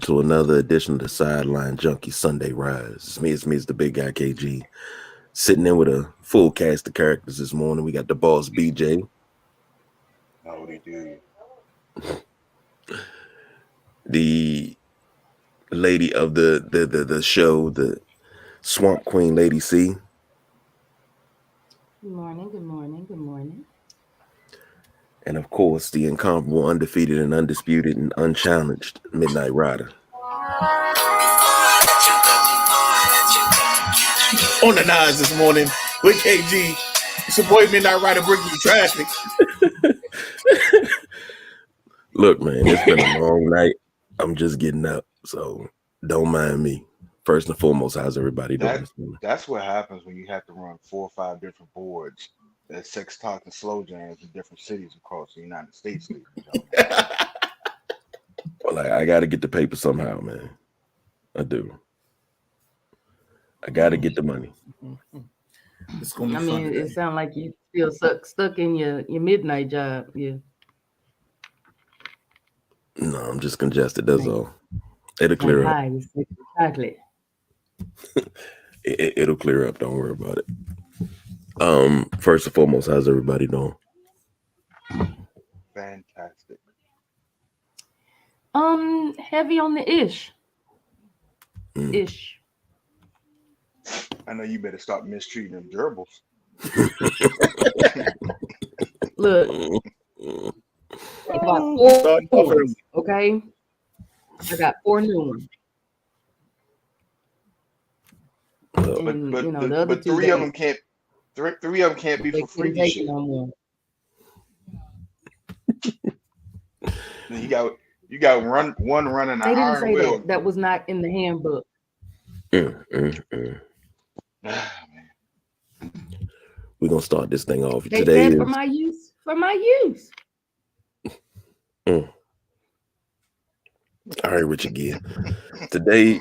to another edition of the Sideline Junkie Sunday Rise. It's the big guy KG, sitting in with a full cast of characters this morning. We got the boss BJ. Howdy do. The lady of the show, the Swamp Queen Lady C. Good morning. And of course, the incomparable, undefeated, and undisputed, and unchallenged Midnight Rider. On the nines this morning with KG. It's your boy Midnight Rider bringing you traffic. Look, man, it's been a long night. I'm just getting up, so don't mind me. First and foremost, how's everybody doing this morning? That's what happens when you have to run 4 or 5 different boards at sex talk and slow jams in different cities across the United States. Well, I got to get the paper somehow, man. I do. I got to get the money. It's gonna be fun today. It sounds like you feel stuck in your midnight job. Yeah. No, I'm just congested. That's all. It'll clear up. Chocolate. It'll clear up. Don't worry about it. First and foremost, how's everybody doing? Fantastic. Heavy on the ish. I know you better stop mistreating them gerbils. Look, I got 4 ones, okay? I got 4 new ones. And, the other but 2 three of them can't. Three of them can't be for freaky shit. No more. You got one running. They didn't say that. That was not in the handbook. We're gonna start this thing off They today. said for my use. All right, Richard Gere. Today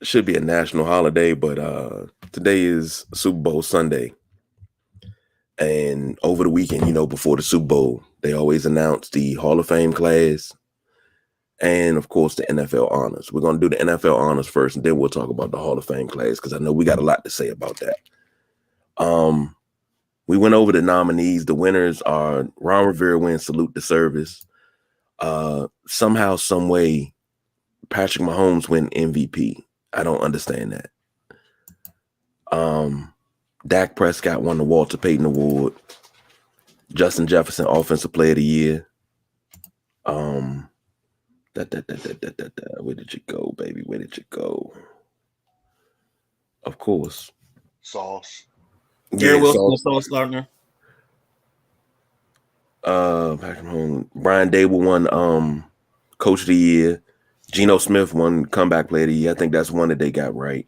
should be a national holiday, but today is Super Bowl Sunday. And over the weekend, before the Super Bowl, they always announce the Hall of Fame class and, of course, the NFL honors. We're going to do the NFL honors first, and then we'll talk about the Hall of Fame class because I know we got a lot to say about that. We went over the nominees. The winners are Ron Rivera wins Salute to Service. Somehow, some way, Patrick Mahomes win MVP. I don't understand that. Dak Prescott won the Walter Payton Award. Justin Jefferson, Offensive Player of the Year. Where did you go, baby? Where did you go? Of course. Sauce. Garrett Wilson, Sauce Gardner. Patrick Mahomes. Brian Dable won Coach of the Year. Geno Smith won Comeback Player of the Year. I think that's one that they got right.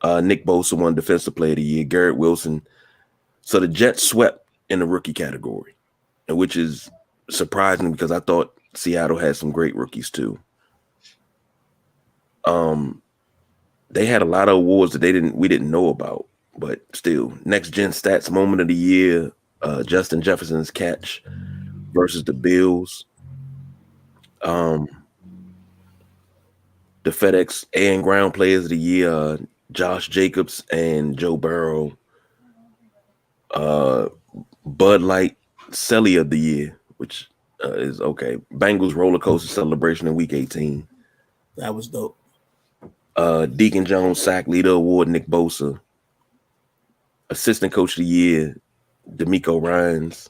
Nick Bosa won Defensive Player of the Year. Garrett Wilson. So the Jets swept in the rookie category, which is surprising because I thought Seattle had some great rookies too. They had a lot of awards that we didn't know about, but still, Next Gen Stats Moment of the Year, Justin Jefferson's catch versus the Bills. The FedEx Air and Ground Players of the Year, Josh Jacobs and Joe Burrow. Bud Light Celly of the Year, which is okay. Bengals Roller Coaster Celebration in Week 18. That was dope. Deacon Jones Sack Leader Award, Nick Bosa. Assistant Coach of the Year, D'Amico Ryans.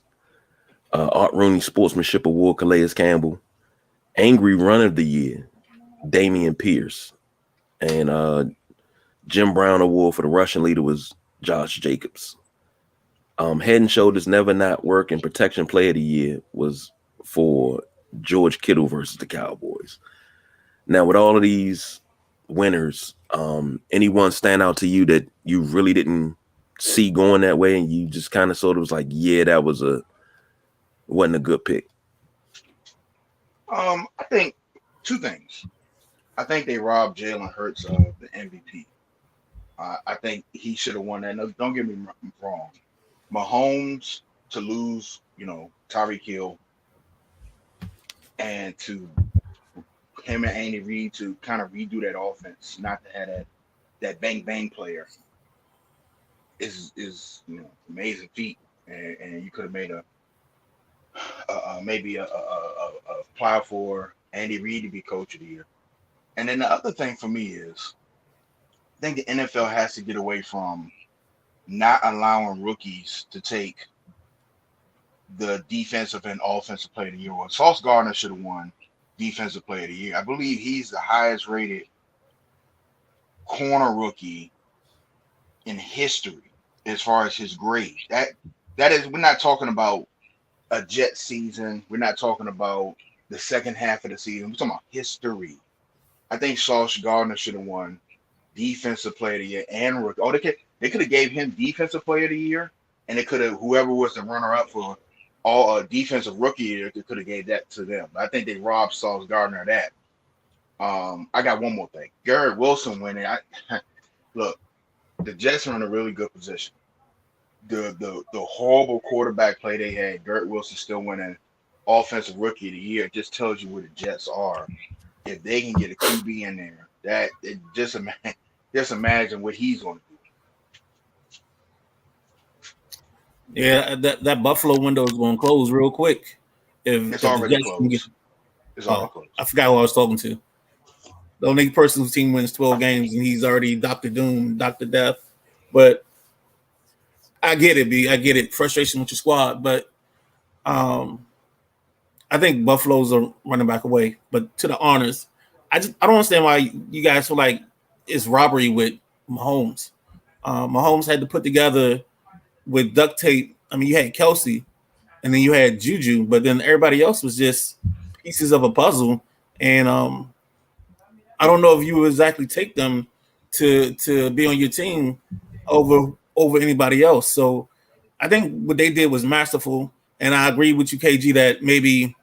Art Rooney Sportsmanship Award, Calais Campbell. Angry Run of the Year, Damian Pierce. And Jim Brown Award for the Russian leader was Josh Jacobs. Head and Shoulders Never Not Work and Protection Player of the Year was for George Kittle versus the Cowboys. Now, with all of these winners, anyone stand out to you that you really didn't see going that way and you just kind of sort of was like, yeah, that wasn't a good pick? I think 2 things. I think they robbed Jalen Hurts of the MVP. I think he should have won that. No, don't get me wrong. Mahomes to lose, Tyreek Hill, and to him and Andy Reid to kind of redo that offense, not to have that bang bang player is amazing feat, and you could have made maybe a apply for Andy Reid to be coach of the year. And then the other thing for me is, I think the NFL has to get away from not allowing rookies to take the defensive and offensive player of the year. Well, Sauce Gardner should have won defensive player of the year. I believe he's the highest rated corner rookie in history as far as his grade. That is, we're not talking about a jet season. We're not talking about the second half of the season. We're talking about history. I think Sauce Gardner should have won defensive player of the year and rookie. Oh, they could have gave him defensive player of the year, and they could have, whoever was the runner up for all defensive rookie year, they could have gave that to them. I think they robbed Sauce Gardner of that. I got one more thing. Garrett Wilson winning. Look, the Jets are in a really good position. The horrible quarterback play they had, Garrett Wilson still winning offensive rookie of the year. It just tells you where the Jets are. If they can get a QB in there, just imagine what he's going to do. Yeah, that Buffalo window is going to close real quick. It's already closed. It's already closed. I forgot who I was talking to. The only person whose team wins 12 games, and he's already Dr. Doom, Dr. Death. But I get it, B. I get it. Frustration with your squad. But I think Buffalo's a running back away. But to the honors, I don't understand why you guys feel like it's robbery with Mahomes. Mahomes had to put together with duct tape. I mean, you had Kelsey, and then you had Juju, but then everybody else was just pieces of a puzzle. And I don't know if you would exactly take them to be on your team over anybody else. So I think what they did was masterful. And I agree with you, KG, that maybe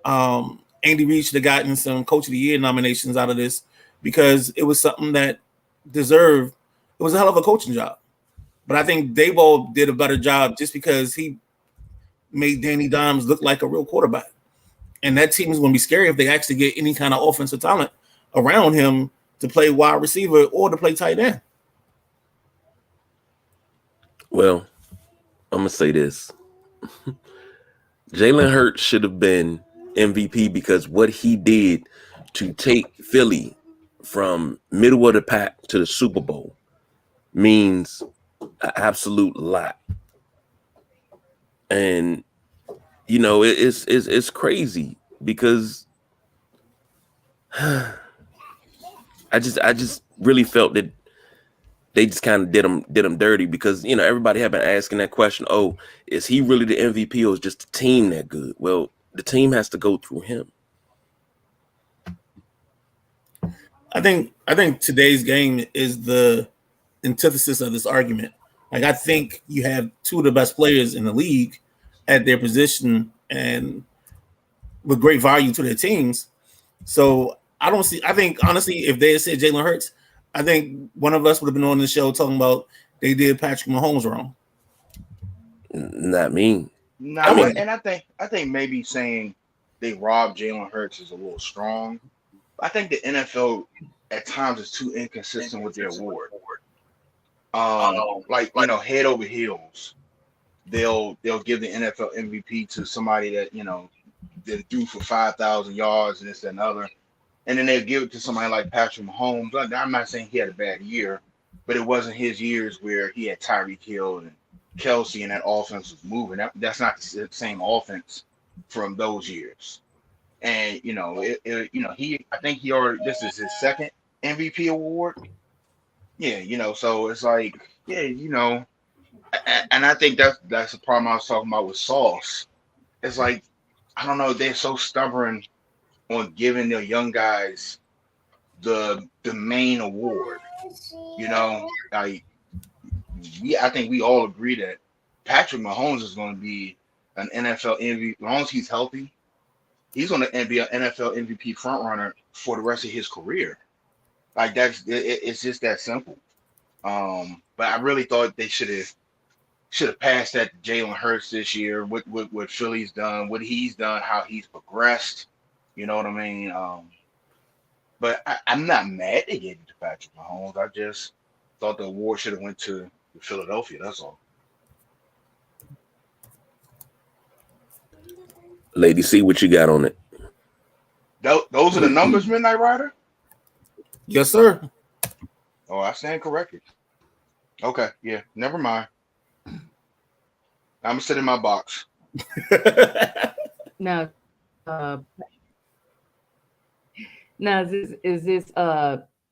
Andy Reid should have gotten some Coach of the Year nominations out of this, because it was something that deserved. It was a hell of a coaching job. But I think Daboll did a better job just because he made Danny Dimes look like a real quarterback. And that team is going to be scary if they actually get any kind of offensive talent around him to play wide receiver or to play tight end. Well, I'm going to say this. Jalen Hurts should have been MVP because what he did to take Philly from middle of the pack to the Super Bowl means an absolute lot. And, it's crazy because I just really felt that they just kind of did him dirty because, everybody had been asking that question, oh, is he really the MVP or is just the team that good? Well, the team has to go through him. I think today's game is the antithesis of this argument. Like, I think you have two of the best players in the league at their position and with great value to their teams. So I think honestly, if they had said Jalen Hurts, I think one of us would have been on the show talking about they did Patrick Mahomes wrong. Not me. No, and I think maybe saying they robbed Jalen Hurts is a little strong. I think the NFL at times is too inconsistent with their award. Head over heels, they'll give the NFL MVP to somebody that that threw for 5,000 yards and this and another, and then they'll give it to somebody like Patrick Mahomes. I'm not saying he had a bad year, but it wasn't his years where he had Tyreek Hill and Kelsey and that offense was moving. That's not the same offense from those years. And I think he already, this is his second MVP award. Yeah, so it's like, and I think that's the problem I was talking about with Sauce. It's like, I don't know, they're so stubborn on giving their young guys the main award. I think we all agree that Patrick Mahomes is going to be an NFL MVP as long as he's healthy. He's going to be an NFL MVP frontrunner for the rest of his career. Like it's just that simple. But I really thought they should have passed that to Jalen Hurts this year. What Philly's done, what he's done, how he's progressed. You know what I mean? But I'm not mad they gave it to Patrick Mahomes. I just thought the award should have went to Philadelphia. That's all. Lady, see what you got on it. Those are the numbers, Midnight Rider? Yes, sir. Oh, I stand corrected. Okay, yeah, never mind. I'm gonna sit in my box. Now, now is this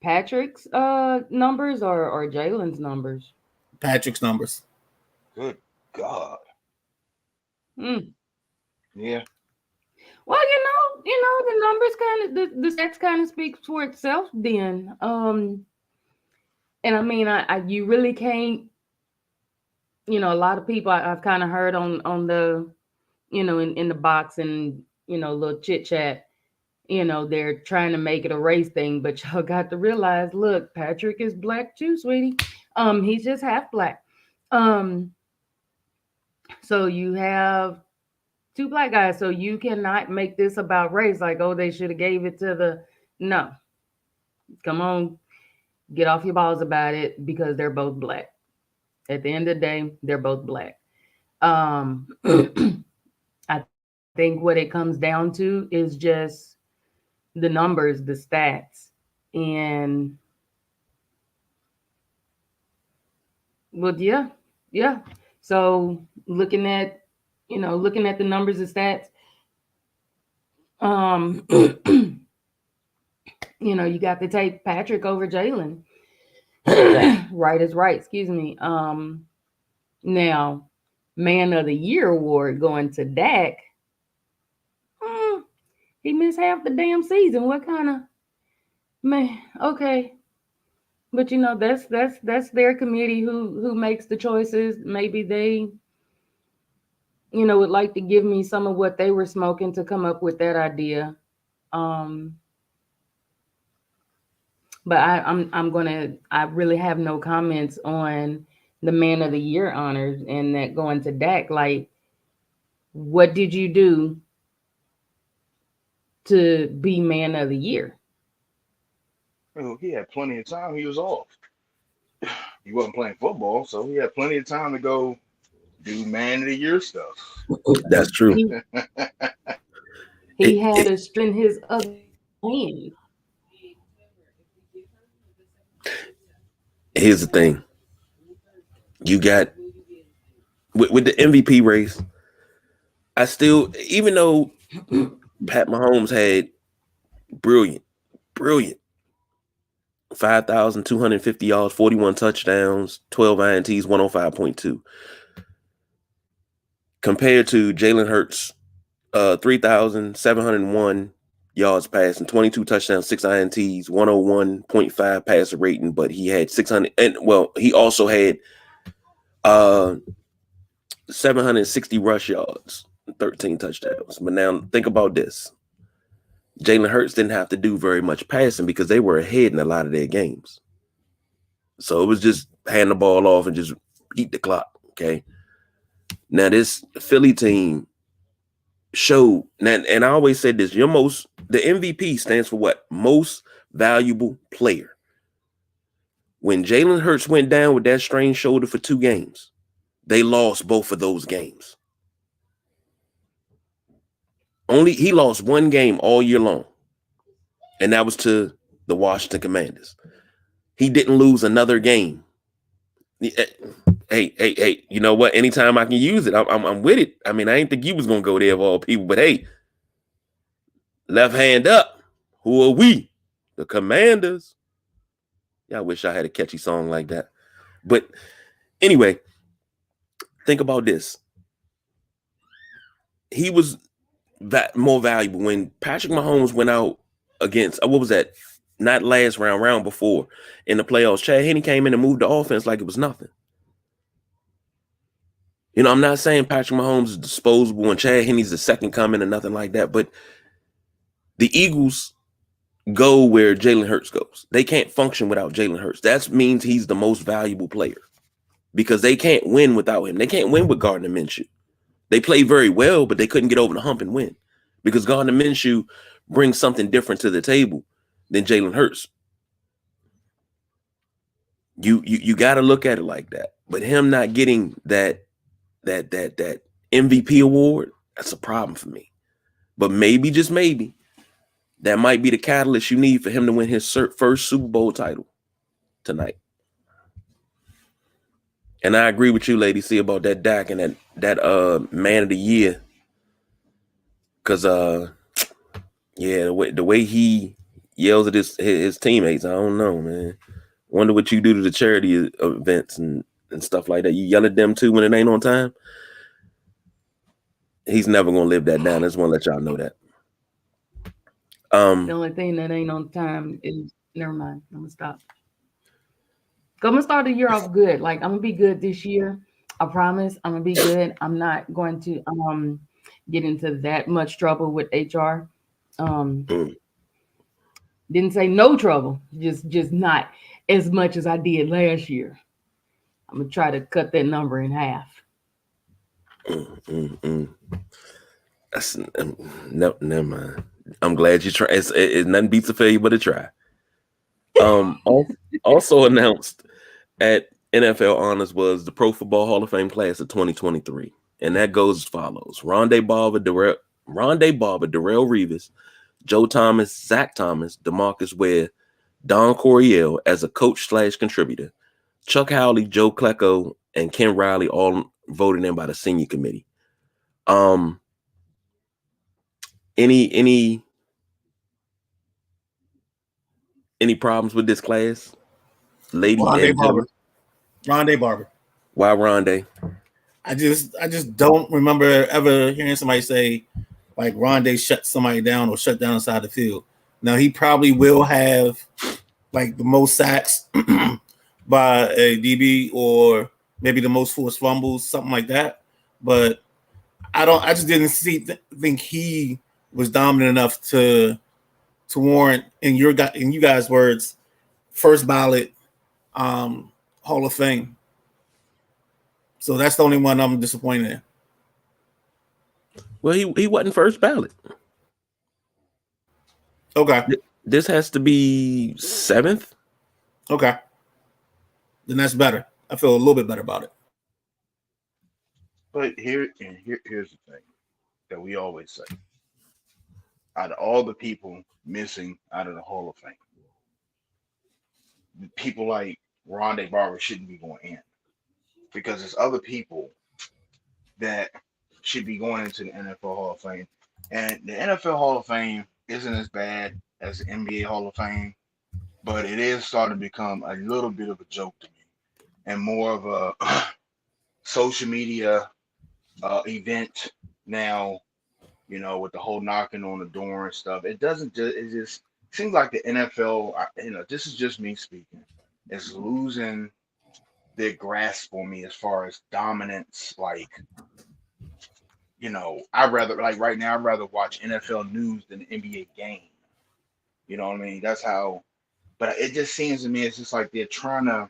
Patrick's numbers or Jalen's numbers? Patrick's numbers. Good God. Hmm. Yeah. Well, the numbers kind of the stats kind of speaks for itself. Then, and I mean, you really can't. A lot of people I've kind of heard on the, in the box and little chit chat. They're trying to make it a race thing, but y'all got to realize, look, Patrick is black too, sweetie. He's just half black. So you have two black guys, so you cannot make this about race. Like, oh, they should have gave it to no. Come on, get off your balls about it because they're both black. At the end of the day, they're both black. I think what it comes down to is just the numbers, the stats, and yeah. So looking at the numbers and stats, you got to take Patrick over Jalen. Right is right. Excuse me. Now, Man of the Year award going to Dak. He missed half the damn season. What kind of man? Okay, but that's their committee who makes the choices. Maybe they, would like to give me some of what they were smoking to come up with that idea. But I really have no comments on the Man of the Year honors and that going to Dak. Like, what did you do to be Man of the Year? Well, he had plenty of time. He was off. He wasn't playing football, so he had plenty of time to go do Man of the Year stuff. That's true. He had to strengthen his other hand. Here's the thing. You got with the MVP race, I still, even though Pat Mahomes had brilliant 5,250 yards, 41 touchdowns, 12 INTs, 105.2. Compared to Jalen Hurts, 3,701 yards passing, 22 touchdowns, 6 INTs, 101.5 passer rating, but he had 600, and he also had 760 rush yards, 13 touchdowns. But now think about this. Jalen Hurts didn't have to do very much passing because they were ahead in a lot of their games. So it was just hand the ball off and just eat the clock, okay? Now this Philly team showed, and I always said this, the MVP stands for what? Most valuable player. When Jalen Hurts went down with that strained shoulder for 2 games, they lost both of those games. He lost 1 game all year long, and that was to the Washington Commanders. He didn't lose another game. Hey, you know what? Anytime I can use it, I'm with it. I mean, I didn't think you was gonna go there of all people, but hey, left hand up. Who are we? The Commanders. Yeah, I wish I had a catchy song like that. But anyway, think about this. He was more valuable when Patrick Mahomes went out against, what was that? Not last round before in the playoffs. Chad Henne came in and moved the offense like it was nothing. I'm not saying Patrick Mahomes is disposable and Chad Henne's the second coming or nothing like that, but the Eagles go where Jalen Hurts goes. They can't function without Jalen Hurts. That means he's the most valuable player because they can't win without him. They can't win with Gardner Minshew. They play very well, but they couldn't get over the hump and win because Gardner Minshew brings something different to the table than Jalen Hurts. You got to look at it like that. But him not getting that MVP award, that's a problem for me. But maybe, just maybe, that might be the catalyst you need for him to win his first Super Bowl title tonight. And I agree with you, Lady C, about that Dak and that man of the year. Cause the way he yells at his teammates, I don't know, man. Wonder what you do to the charity events and stuff like that. You yell at them too when it ain't on time. He's never gonna live that down. I just want to let y'all know that. The only thing that ain't on time is, never mind. I'm gonna stop. I'm gonna start the year off good. Like, I'm gonna be good this year. I promise. I'm gonna be good. I'm not going to get into that much trouble with HR. Didn't say no trouble, just not as much as I did last year. I'm gonna try to cut that number in half. That's no, never mind. I'm glad you try. It's nothing beats a failure but a try. Also announced at NFL Honors was the Pro Football Hall of Fame class of 2023, and that goes as follows: Rondé Barber, Darrelle Revis, Joe Thomas, Zach Thomas, DeMarcus Ware, Don Coryell as a coach/contributor, Chuck Howley, Joe Klecko, and Ken Riley all voted in by the senior committee. Any problems with this class, lady? Rondé Barber. Why Rondé? I just don't remember ever hearing somebody say like Rondé shut somebody down or shut down inside the field. Now he probably will have like the most sacks by a DB or maybe the most forced fumbles, something like that. But I just didn't think he was dominant enough to warrant, in you guys' words, first ballot Hall of Fame. So that's the only one I'm disappointed in. Well, he wasn't first ballot. Okay. This has to be 7th. Okay. Then that's better. I feel a little bit better about it. But here's the thing that we always say. Out of all the people missing out of the Hall of Fame, people like Rondé Barber shouldn't be going in, because there's other people that should be going into the NFL Hall of Fame. And the NFL Hall of Fame isn't as bad as the NBA Hall of Fame, but it is starting to become a little bit of a joke to me and more of a social media event now, with the whole knocking on the door and stuff. It just seems like the NFL, this is just me speaking, is losing their grasp on me as far as dominance. Like, I'd rather, like right now, I'd rather watch NFL news than an NBA game. You know what I mean? That's how, but it just seems to me, it's just like they're trying to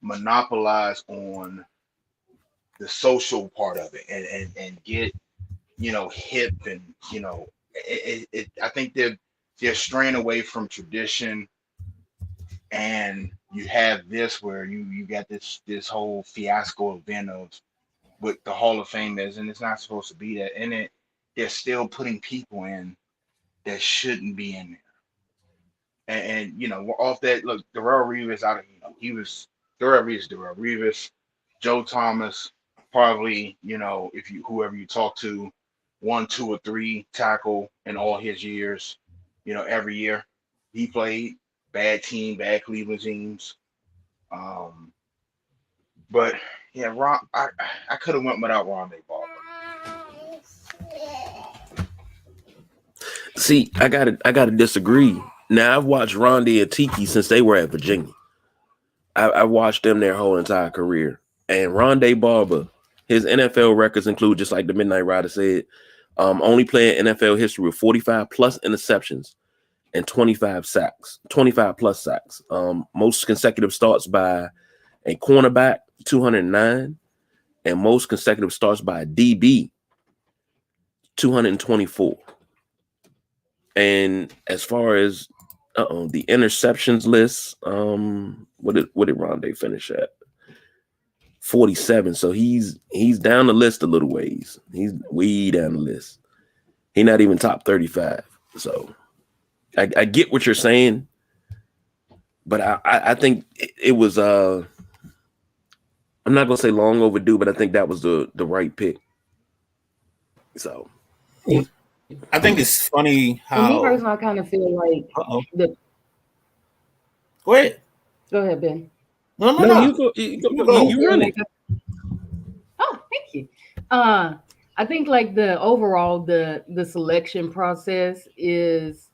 monopolize on the social part of it and get, hip and, I think they're straying away from tradition. And you have this where you got this whole fiasco event of what the Hall of Fame is, and it's not supposed to be that. And they're still putting people in that shouldn't be in there. And we're off that. Look, Darrelle Revis Darrelle Revis, Joe Thomas, probably, whoever you talk to, 1, 2, or 3 tackle in all his years, every year he played. Bad team, bad Cleveland teams. But yeah, I could have went without Rondé Barber. See, I gotta disagree. Now I've watched Rondé and Tiki since they were at Virginia. I watched them their whole entire career. And Rondé Barber, his NFL records include, just like the Midnight Rider said, only playing NFL history with 45 plus interceptions and 25 plus sacks. Most consecutive starts by a cornerback, 209, and most consecutive starts by a DB, 224. And as far as The interceptions list. What did Rondé finish at? 47. So he's down the list a little ways. He's way down the list. He's not even top 35. So I get what you're saying, but I think it was I'm not gonna say long overdue, but I think that was the right pick. So I think it's funny For me how. personally, I kind of feel like the. Go ahead. Go ahead, Ben. No. you go. You run it. Oh, thank you. I think like the overall the selection process is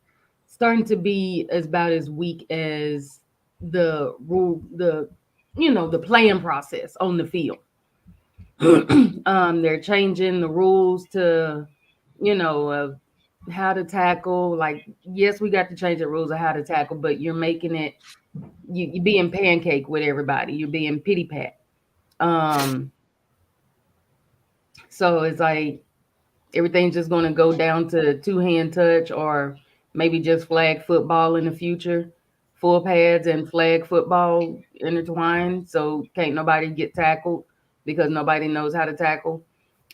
starting to be about as weak as the playing process on the field. They're changing the rules to, how to tackle. Like, yes, we got to change the rules of how to tackle, but you're making it you being pancake with everybody. You're being pity pat. So it's like everything's just going to go down to 2-hand touch or maybe just flag football in the future, full pads and flag football intertwined. So can't nobody get tackled because nobody knows how to tackle.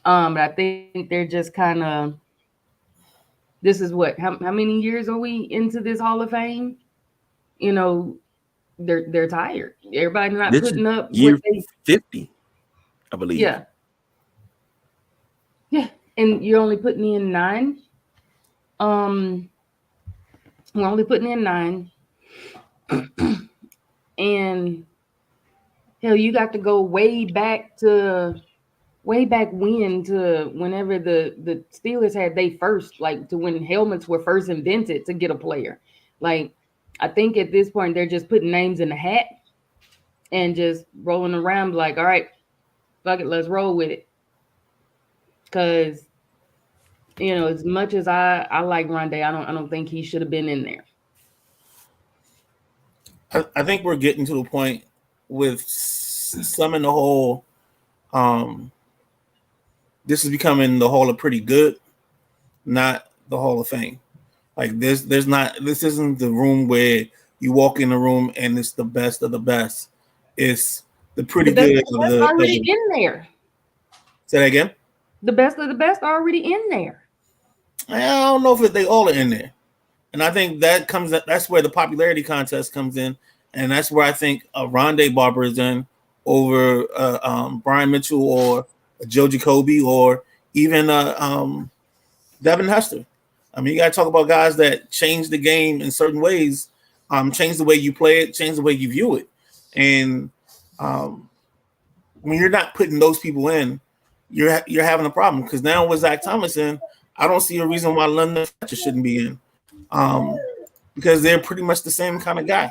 But I think they're just kind of, this is what, how many years are we into this Hall of Fame? They're tired. Everybody not This putting is up year what they, 50, I believe. yeah. And you're only putting in 9. We're only putting in 9. And hell, you got to go way back when to whenever the Steelers had they first, like to when helmets were first invented to get a player. Like, I think at this point they're just putting names in the hat and just rolling around like, all right, fuck it, let's roll with it. Because as much as I like Rondé, I don't think he should have been in there. I think we're getting to the point with some in the Hall. This is becoming the Hall of Pretty Good, not the Hall of Fame. Like this isn't the room where you walk in the room and it's the best of the best. It's the pretty good of the already in there. Say that again. The best of the best are already in there. I don't know if they all are in there, and I think that's where the popularity contest comes in, and that's where I think Rondé Barber is in over Brian Mitchell or Joe Jacoby or even Devin Hester. I mean, you got to talk about guys that change the game in certain ways, change the way you play it, change the way you view it, and when you're not putting those people in, you're having a problem because now with Zach Thomas in, I don't see a reason why London Fletcher shouldn't be in, because they're pretty much the same kind of guy.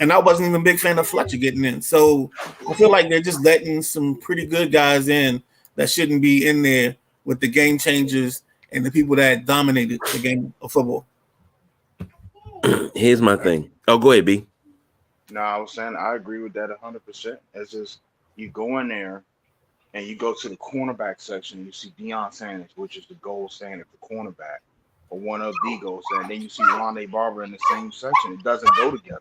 And I wasn't even a big fan of Fletcher getting in. So I feel like they're just letting some pretty good guys in that shouldn't be in there with the game changers and the people that dominated the game of football. Here's my thing. Oh, go ahead, B. No, I was saying I agree with that 100%. It's just you go in there and you go to the cornerback section and you see Deion Sanders, which is the gold standard for cornerback, or one of the gold standard. Then you see Rondé Barber in the same section. It doesn't go together.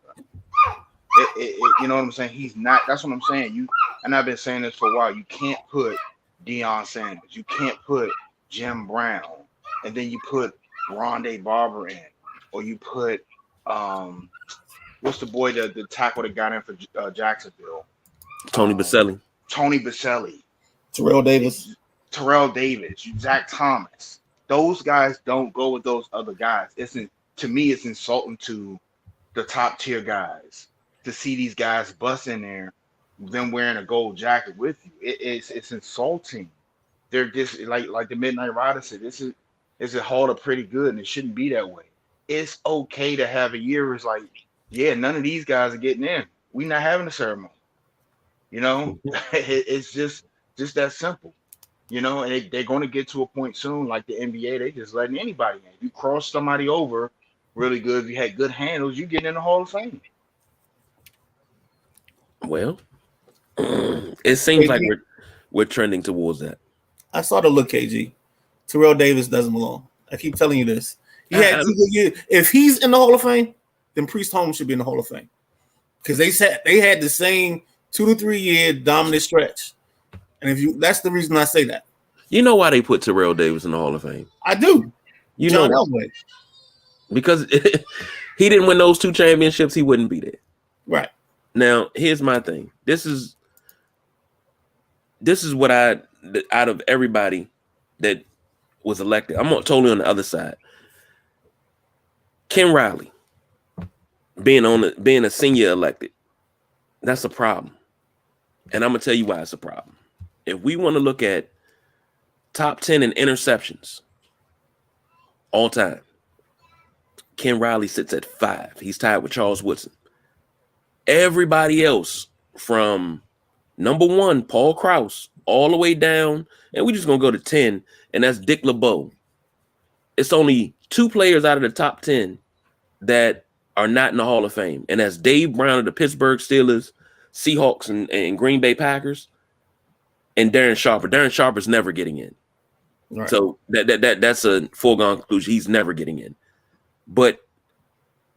You know what I'm saying? He's not. That's what I'm saying. And I've been saying this for a while. You can't put Deion Sanders. You can't put Jim Brown, and then you put Rondé Barber in, or you put what's the boy the tackle that got in for Jacksonville? Tony Baselli. Tony Baselli. Terrell Davis, Zach Thomas. Those guys don't go with those other guys. To me, it's insulting to the top tier guys to see these guys bust in there, them wearing a gold jacket with you. It's insulting. They're just like the Midnight Rider said. This is a Hall of Pretty Good, and it shouldn't be that way. It's okay to have a year. It's like, yeah, none of these guys are getting in. We're not having a ceremony. It's just that simple. And they're going to get to a point soon, like the NBA. They just letting anybody in. You cross somebody over really good, if you had good handles, you get in the Hall of Fame. Well, it seems like we're trending towards that. I saw the look, KG. Terrell Davis doesn't belong. I keep telling you this. He had 2 good years. If he's in the Hall of Fame, then Priest Holmes should be in the Hall of Fame because they had the same 2 to 3 year dominant stretch. And that's the reason I say that. You know why they put Terrell Davis in the Hall of Fame? I do. You John know, Elway. because he didn't win those 2 championships, he wouldn't be there. Right. Now, here's my thing. This is what out of everybody that was elected, I'm totally on the other side. Ken Riley being a senior elected, that's a problem. And I'm gonna tell you why it's a problem. If we want to look at top 10 in interceptions all time, Ken Riley sits at 5. He's tied with Charles Woodson. Everybody else from number 1, Paul Krause, all the way down, and we're just gonna go to 10, and that's Dick LeBeau. It's only 2 players out of the top 10 that are not in the Hall of Fame, and that's Dave Brown of the Pittsburgh Steelers, Seahawks, and Green Bay Packers, and Darren Sharper. Darren Sharper's never getting in. Right. So that's a foregone conclusion. He's never getting in. But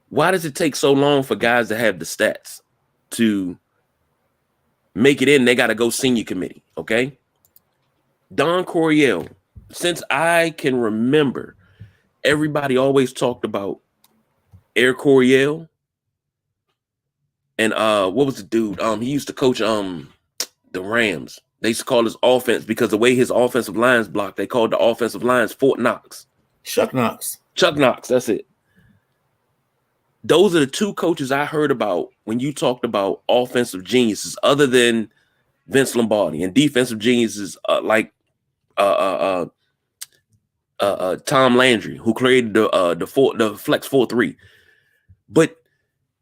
why does it take so long for guys to have the stats to make it in? They got to go senior committee, okay? Don Coryell, since I can remember, everybody always talked about Air Coryell. And what was the dude? He used to coach the Rams. They used to call his offense, because the way his offensive lines blocked, they called the offensive lines Fort Knox. Chuck Knox. Chuck Knox, that's it. Those are the 2 coaches I heard about when you talked about offensive geniuses, other than Vince Lombardi, and defensive geniuses like Tom Landry, who created the Flex 4-3. But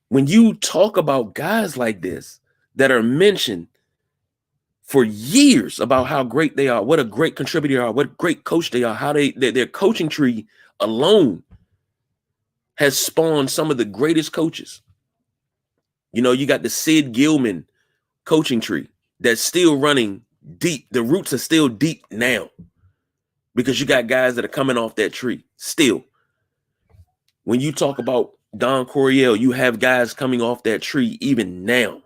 when you talk about guys like this that are mentioned for years about how great they are, what a great contributor they are, what a great coach they are, how their coaching tree alone has spawned some of the greatest coaches. You know, you got the Sid Gilman coaching tree that's still running deep. The roots are still deep now because you got guys that are coming off that tree still. When you talk about Don Coryell, you have guys coming off that tree even now.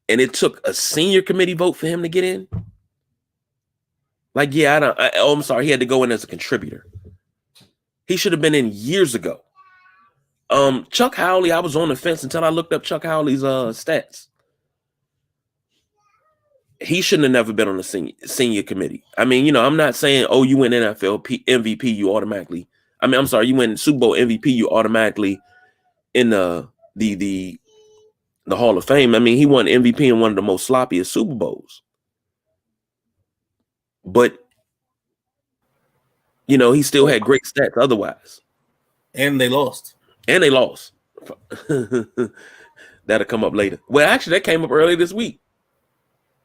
And it took a senior committee vote for him to get in. Like, yeah, I'm sorry. He had to go in as a contributor. He should have been in years ago. Chuck Howley, I was on the fence until I looked up Chuck Howley's stats. He shouldn't have never been on the senior committee. I mean, you know, I'm not saying, oh, you win NFL MVP, you automatically. I mean, I'm sorry, you win Super Bowl MVP, you automatically in the Hall of Fame. I mean, he won MVP in one of the most sloppiest Super Bowls. But, you know, he still had great stats otherwise. And they lost. That'll come up later. Well, actually, that came up early this week.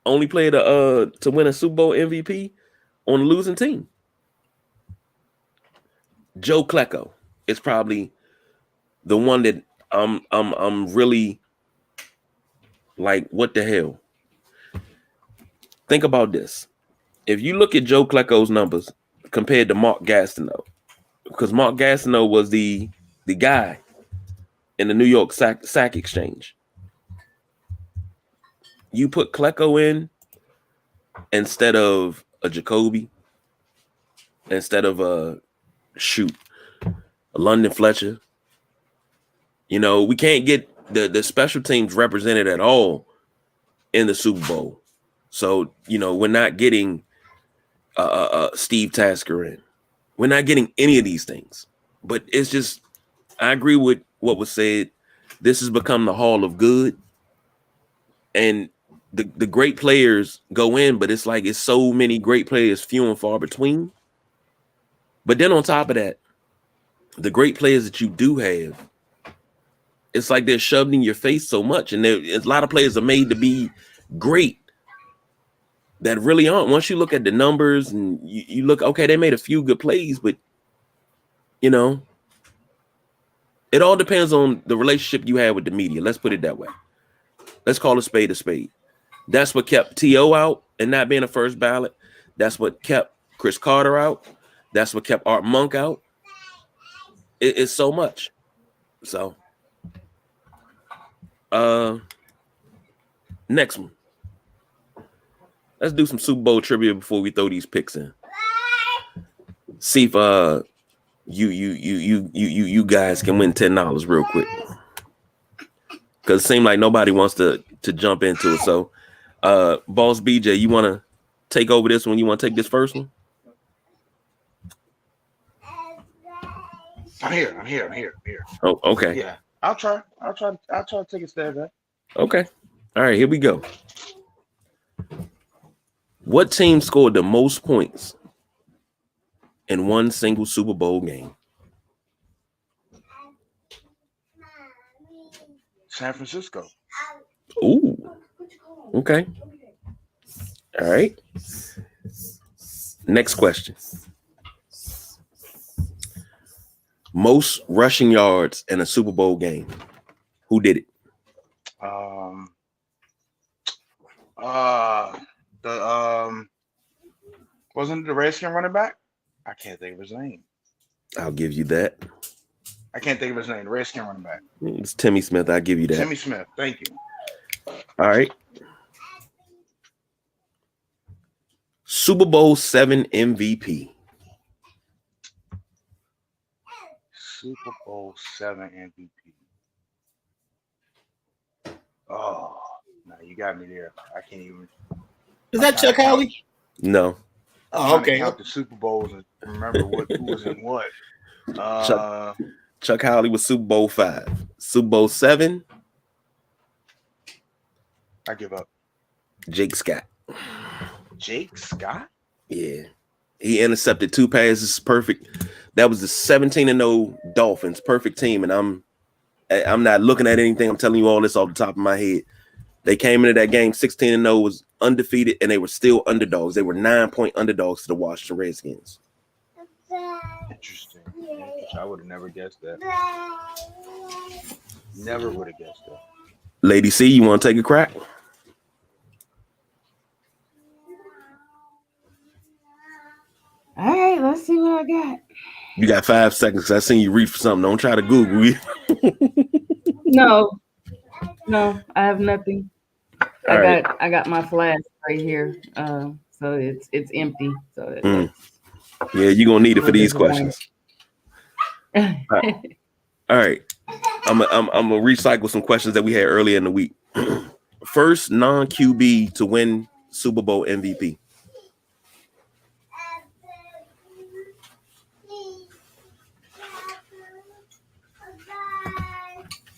Only player to win a Super Bowl MVP on a losing team. Joe Klecko is probably the one that I'm really like, what the hell? Think about this. If you look at Joe Klecko's numbers compared to Mark Gastineau, because Mark Gastineau was the guy in the New York sack exchange. You put Klecko in instead of a Jacoby, instead of a London Fletcher. You know, we can't get the special teams represented at all in the Super Bowl. So, you know, we're not getting Steve Tasker in. We're not getting any of these things. But it's just, I agree with what was said. This has become the Hall of Good. And the great players go in, but it's like it's so many great players, few and far between. But then on top of that, the great players that you do have, it's like they're shoved in your face so much. And a lot of players are made to be great that really aren't. Once you look at the numbers and you look, okay, they made a few good plays, but, you know, it all depends on the relationship you have with the media. Let's put it that way. Let's call a spade a spade. That's what kept T.O. out and not being a first ballot. That's what kept Chris Carter out. That's what kept Art Monk out. It's so much. So Next one. Let's do some Super Bowl trivia before we throw these picks in. See if you guys can win $10 real quick. Because it seems like nobody wants to jump into it. So Boss BJ, you want to take over this one? You want to take this first one? I'm here. Oh, okay. Yeah, I'll try to take a stab at. Okay. All right, here we go. What team scored the most points in one single Super Bowl game? San Francisco. Ooh. Okay. All right. Next question. Most rushing yards in a Super Bowl game. Who did it? Wasn't it the Redskin running back? I can't think of his name. I'll give you that. I can't think of his name. The Redskin running back. It's Timmy Smith. I'll give you that. Timmy Smith. Thank you. All right. Super Bowl 7 MVP. Super Bowl 7 MVP. Oh, no, you got me there. I can't even. Is that Chuck Howley? No. Oh, okay. Count the Super Bowls and remember who was in what. Chuck Howley was Super Bowl 5. Super Bowl 7. I give up. Jake Scott. Jake Scott? Yeah. He intercepted 2 passes. Perfect. That was the 17-0 Dolphins. Perfect team. And I'm not looking at anything. I'm telling you all this off the top of my head. They came into that game 16-0, was undefeated, and they were still underdogs. They were 9-point underdogs to the Washington Redskins. Interesting. I would have never guessed that. Never would have guessed that. Lady C, you want to take a crack? All right, let's see what I got. You got 5 seconds. I seen you reach for something. Don't try to Google it. No, I have nothing. I got my flash right here. So it's empty. So Yeah, you're gonna need it for these questions. All right. I'm gonna recycle some questions that we had earlier in the week. First non-QB to win Super Bowl MVP.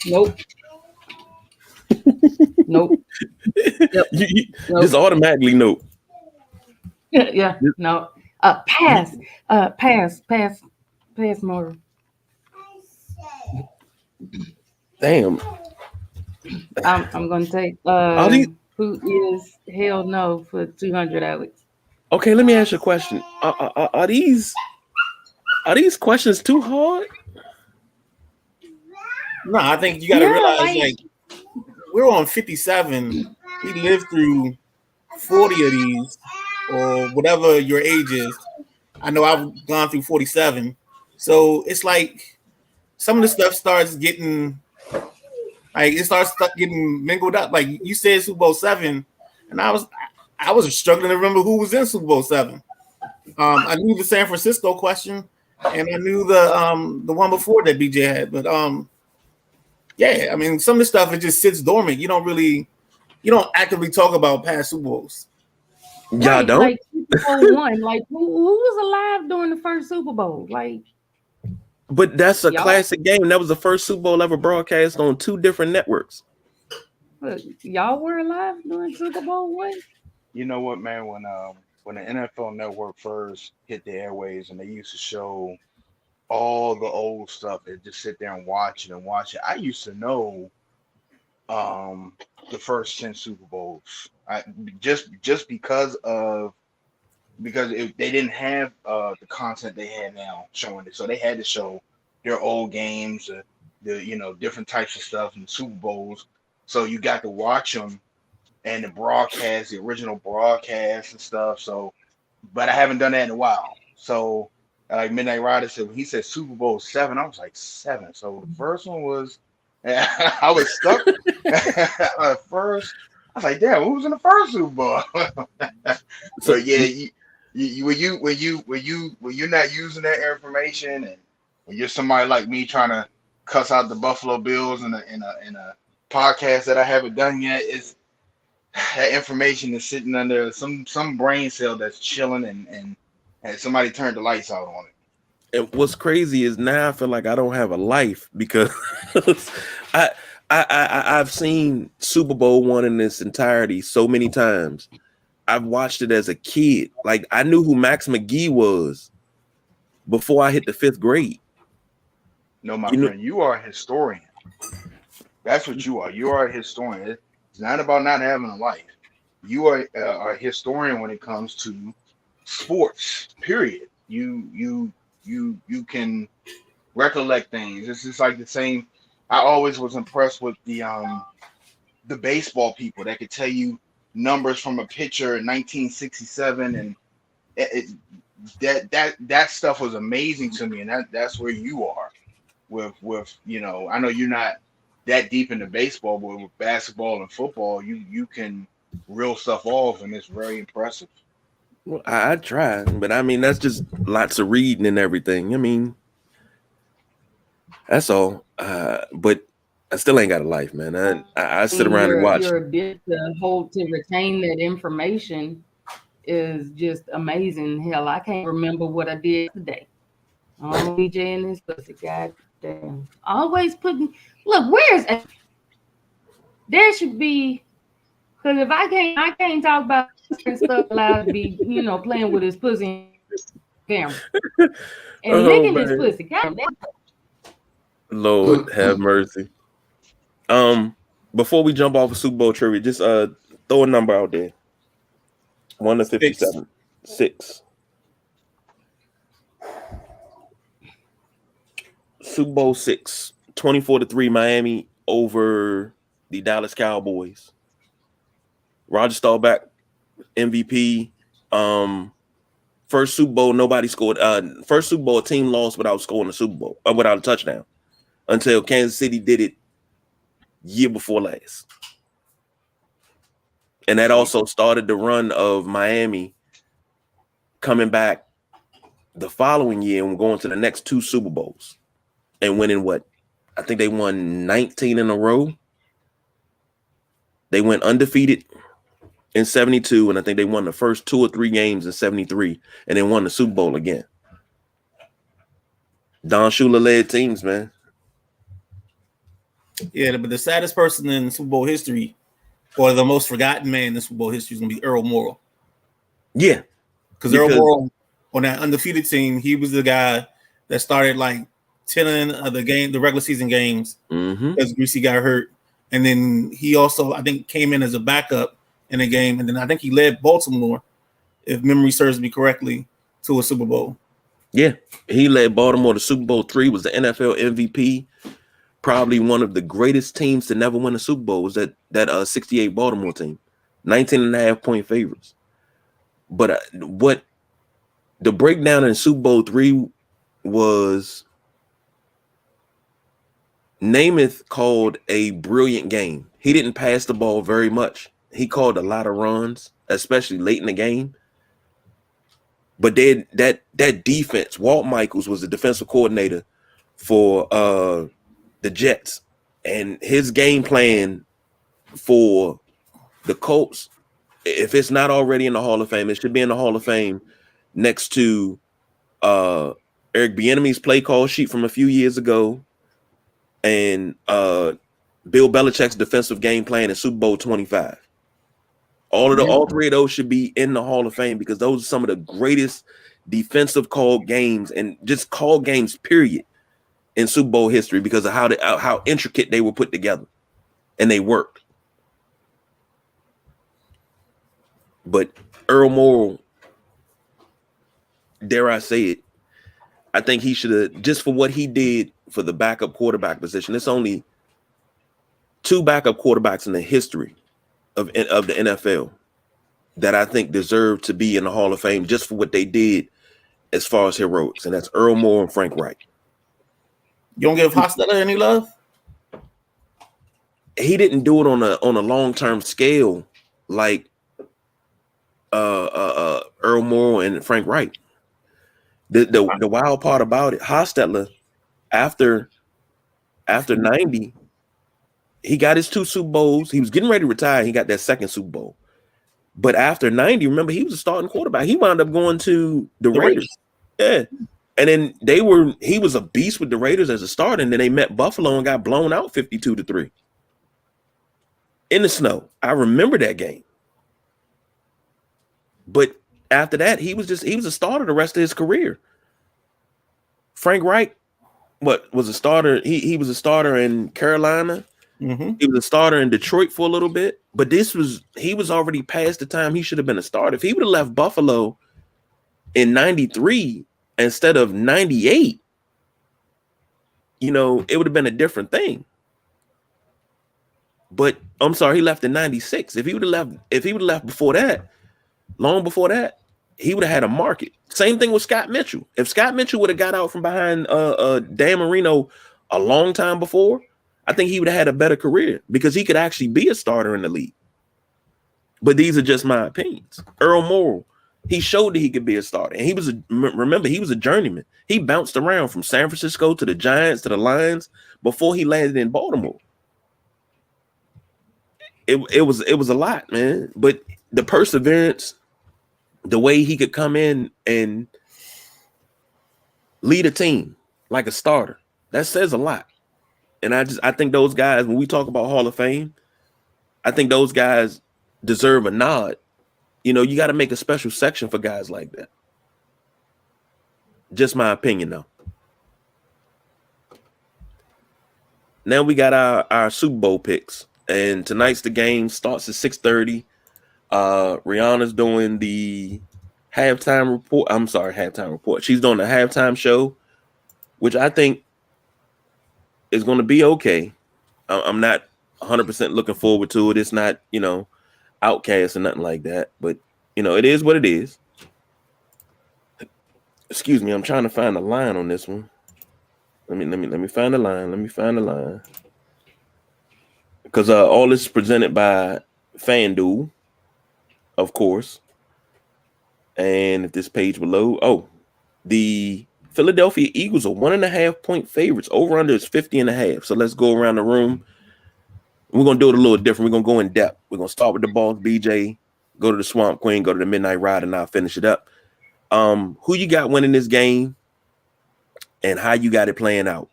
Nope. Yep. Nope. Just automatically nope. Yeah. No. Pass. Pass more. Damn. I'm gonna take who is hell no for 200, Alex. Okay, let me ask you a question. Are these questions too hard? No, I think you got to realize, like, we're on 57. We lived through 40 of these, or whatever your age is. I know I've gone through 47. So it's like some of the stuff starts getting, like, it starts getting mingled up. Like you said, Super Bowl 7, and I was struggling to remember who was in Super Bowl 7. I knew the San Francisco question, and I knew the one before that BJ had, but yeah, I mean, some of the stuff, it just sits dormant. You don't actively talk about past Super Bowls. Y'all don't? Like Super Bowl 1, like who was alive during the first Super Bowl? Like, but that's a classic game. That was the first Super Bowl ever broadcast on 2 different networks. Look, y'all were alive during Super Bowl 1? You know what, man? When the NFL Network first hit the airwaves and they used to show all the old stuff and just sit there and watch it. I used to know the first 10 Super Bowls. Just because they didn't have the content they had now showing it. So they had to show their old games, the different types of stuff in the Super Bowls. So you got to watch them and the original broadcast and stuff. So, but I haven't done that in a while. So like Midnight Rider said, when he said Super Bowl 7, I was like 7. So the first one was And I was stuck at first. I was like, damn, who was in the first Super Bowl? So, But yeah, when you're not using that information, and when you're somebody like me trying to cuss out the Buffalo Bills in a podcast that I haven't done yet, is that information is sitting under some brain cell that's chilling, and somebody turned the lights out on it. and what's crazy is now I feel like I don't have a life because I, I've seen Super Bowl one in its entirety so many times. I've watched it as a kid. Like I knew who Max McGee was before I hit the 5th grade. No, my You know- friend, you are a historian. That's what you are. You are a historian. It's not about not having a life. You are a historian when it comes to sports. Period. You can recollect things. It's just like the same. I always was impressed with the baseball people that could tell you numbers from a pitcher in 1967, and that stuff was amazing to me. And that's where you are with I know you're not that deep into baseball, but with basketball and football, you can reel stuff off, and it's very impressive. Well, I try, but I mean that's just lots of reading and everything. I mean, that's all. But I still ain't got a life, man. I sit around and watch. Your ability to retain that information is just amazing. Hell, I can't remember what I did today. Oh, BJ and this pussy, goddamn. Always putting. Look, where's there should be, because if I can't talk about stuff allowed to be, playing with his pussy camera and licking his pussy. God damn. Lord have mercy. Before we jump off of Super Bowl trivia, just throw a number out there. 1 to 57. 6. Super Bowl 6. 24-3 Miami over the Dallas Cowboys. Roger Staubach, MVP. First Super Bowl, nobody scored. First Super Bowl, a team lost without scoring a Super Bowl, without a touchdown, until Kansas City did it year before last. And that also started the run of Miami coming back the following year and going to the next 2 Super Bowls and winning what? I think they won 19 in a row. They went undefeated in 72, and I think they won the first 2 or 3 games in 73, and then won the Super Bowl again. Don Shula led teams, man. Yeah, but the saddest person in Super Bowl history, or the most forgotten man in Super Bowl history, is going to be Earl Morrall. Yeah. Because Earl Morrall, on that undefeated team, he was the guy that started like 10 of the regular season games as Greasy got hurt. And then he also, I think, came in as a backup in a game. And then I think he led Baltimore, if memory serves me correctly, to a Super Bowl. Yeah. He led Baltimore to Super Bowl 3, was the NFL MVP. Probably one of the greatest teams to never win a Super Bowl was that 68 Baltimore team. 19.5-point favorites. But what the breakdown in Super Bowl 3 was, Namath called a brilliant game. He didn't pass the ball very much. He called a lot of runs, especially late in the game. But then that defense, Walt Michaels was the defensive coordinator for the Jets, and his game plan for the Colts, if it's not already in the Hall of Fame, it should be in the Hall of Fame next to Eric Bieniemy's play call sheet from a few years ago, and Bill Belichick's defensive game plan in Super Bowl 25. All 3 of those should be in the Hall of Fame because those are some of the greatest defensive call games and just call games, period, in Super Bowl history because of how intricate they were put together, and they worked. But Earl Morrall, dare I say it, I think he should have, just for what he did for the backup quarterback position. It's only 2 backup quarterbacks in the history of the NFL that I think deserve to be in the Hall of Fame just for what they did as far as heroics, and that's Earl Morrall and Frank Reich. You don't give Hostetler any love? he didn't do it on a long-term scale like Earl Morrall and Frank Reich. The wild part about it, Hostetler, after 90, he got his 2 Super Bowls. He was getting ready to retire. He got that second Super Bowl. But after 90, remember, he was a starting quarterback. He wound up going to the Raiders. Yeah. And then he was a beast with the Raiders as a starter. And then they met Buffalo and got blown out 52-3 in the snow. I remember that game. But after that, he was a starter the rest of his career. Frank Reich, was a starter? He was a starter in Carolina. Mm-hmm. He was a starter in Detroit for a little bit, but he was already past the time he should have been a starter. If he would have left Buffalo in 93 instead of 98, it would have been a different thing. But I'm sorry, he left in 96. If he would have left before that, long before that, he would have had a market. Same thing with Scott Mitchell. If Scott Mitchell would have got out from behind Dan Marino a long time before, I think he would have had a better career because he could actually be a starter in the league. But these are just my opinions. Earl Morrall, he showed that he could be a starter. And he was a journeyman. He bounced around from San Francisco to the Giants to the Lions before he landed in Baltimore. It was a lot, man. But the perseverance, the way he could come in and lead a team like a starter, that says a lot. And I think those guys, when we talk about Hall of Fame, I think those guys deserve a nod. You got to make a special section for guys like that. Just my opinion, though. Now we got our Super Bowl picks, and tonight's the game starts at 6:30. Rihanna's doing the halftime report. I'm sorry, halftime report. She's doing the halftime show, which I think is going to be okay. I'm not 100% looking forward to it. It's not, Outcast or nothing like that, but it is what it is. Excuse me, I'm trying to find a line on this one. Let me find the line. Let me find the line. Because all this is presented by FanDuel, of course. And if this page below, the Philadelphia Eagles are 1.5 point favorites. Over under is 50.5. So let's go around the room. We're gonna do it a little different. We're gonna go in depth. We're gonna start with the Boss BJ, go to the Swamp Queen, go to the Midnight Ride, and I'll finish it up. Who you got winning this game and how you got it playing out?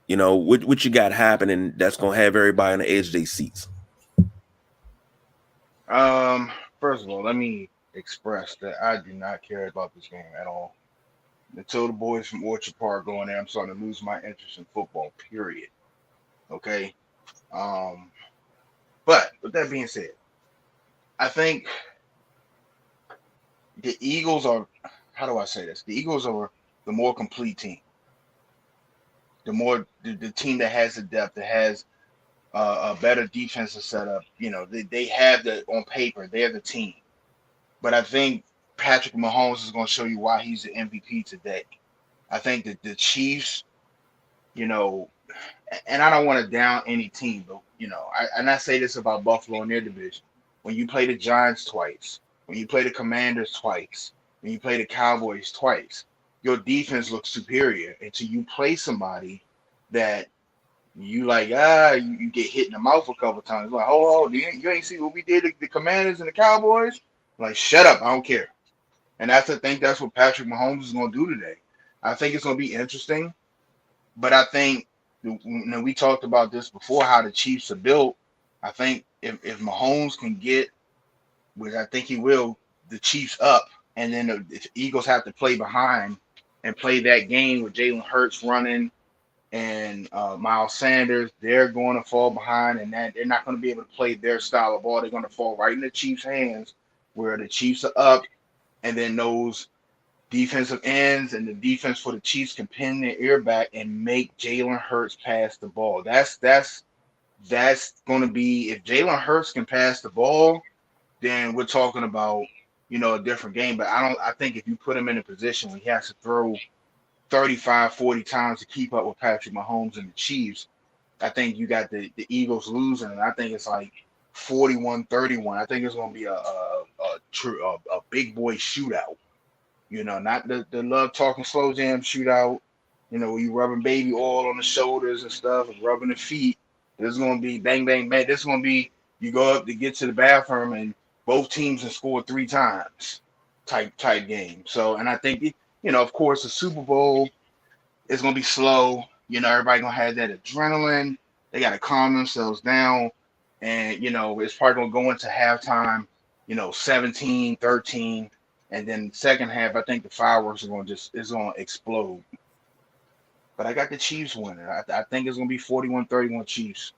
What you got happening that's gonna have everybody on the edge of their seats. First of all, let me express that I do not care about this game at all. Until the boys from Orchard Park go in there, I'm starting to lose my interest in football, period. Okay. But with that being said, I think the Eagles are, how do I say this? The Eagles are the more complete team. The team that has the depth, that has a better defensive setup. They have on paper, they're the team. But I think Patrick Mahomes is going to show you why he's the MVP today. I think that the Chiefs, and I don't want to down any team, but, I say this about Buffalo in their division. When you play the Giants twice, when you play the Commanders twice, when you play the Cowboys twice, your defense looks superior until you play somebody that you like, you get hit in the mouth a couple times. Like, you ain't see what we did to the Commanders and the Cowboys? Like, shut up, I don't care. And I think that's what Patrick Mahomes is going to do today. I think it's going to be interesting. But I think, we talked about this before, how the Chiefs are built. I think if Mahomes can get, which I think he will, the Chiefs up, and then the Eagles have to play behind and play that game with Jalen Hurts running and Miles Sanders, they're going to fall behind, and that they're not going to be able to play their style of ball. They're going to fall right in the Chiefs' hands, where the Chiefs are up, and then those defensive ends and the defense for the Chiefs can pin their ear back and make Jalen Hurts pass the ball. That's going to be, if Jalen Hurts can pass the ball, then we're talking about, a different game. But I think if you put him in a position where he has to throw 35, 40 times to keep up with Patrick Mahomes and the Chiefs, I think you got the Eagles losing, and I think it's like 41-31. I think it's going to be a big boy shootout. You know, not the love talking slow jam shootout. You know, where you rubbing baby oil on the shoulders and stuff, and rubbing the feet. This is going to be bang, bang, bang. This is going to be you go up to get to the bathroom, and both teams have scored 3 times type game. So, and I think, you know, of course, the Super Bowl is going to be slow. You know, everybody going to have that adrenaline. They got to calm themselves down. And, you know, it's probably going to go into halftime, you know, 17-13. And then second half, I think the fireworks are going to explode. But I got the Chiefs winning. I think it's going to be 41-31 Chiefs.